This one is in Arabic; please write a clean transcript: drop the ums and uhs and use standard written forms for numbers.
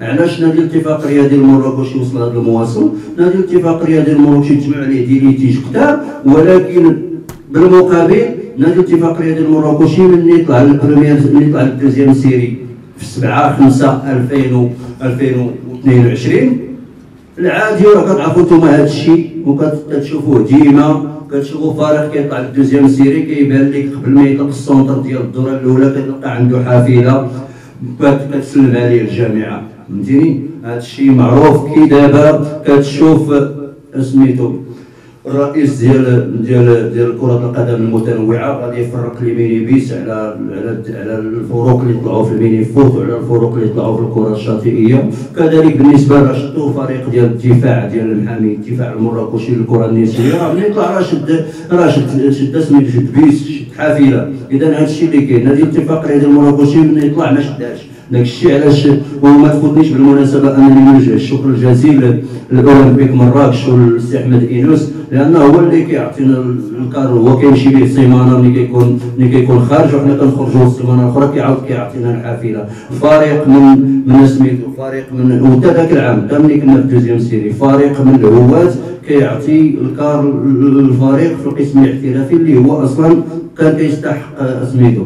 علاش نادي الاتفاقيه ديال مراكش وصل هذا المواصل؟ نادي الاتفاقيه ديال مراكش تجمع عليه دي ليتيج كثار، ولكن بالمقابل نادي الاتفاقيه ديال مراكش ملي يطلع للبريمير، ملي يطلع للدوزيام سيري في 7/5/2022 العادي، راه كتعرفوا نتوما هذا الشيء وكتشوفوه ديما، كتشوفوا فريق كيطلع للدوزيام سيري كيبان لك قبل ما يطلق السونتر ديال الدوره الاولى كتلقى عنده حافله كتسلم عليه الجامعه، فهمتيني؟ هذا الشيء معروف. كي دابا كتشوف سميتو الرئيس ديال كرة القدم المتنوعة غادي يفرق لي ميني بيس على الفروق اللي طلعوا في الميني فوت وعلى الفروق اللي طلعوا في الكرة الشاطئية. كذلك بالنسبة لرشدو فريق ديال الدفاع ديال المحامي، الدفاع المراكشي للكرة النسائية، راه ملي يطلع راه شد سميتو شد بيس شد حافلة. إذا هذا الشيء اللي كاين، هذه الاتفاقية ديال المراكشي ملي يطلع ما شداش. داك الشيء علاش وما تفوتنيش بالمناسبه انني نوجه الشكر الجزيل للاولمبيك مراكش والسي احمد اينوس، لانه هو اللي كيعطينا الكادر، هو كيمشي به السيمانه ملي كيكون خارج وحنا كنخرجوا السيمانه الاخرى كيعاود كيعطينا الحافله. فريق من سميتو فريق من وحتى ذاك العام حتى ملي كنا في الدوزيام سيري فريق من الهواة كيعطي الكار الفريق في القسم الاحترافي اللي هو اصلا كان كيستحق سميتو.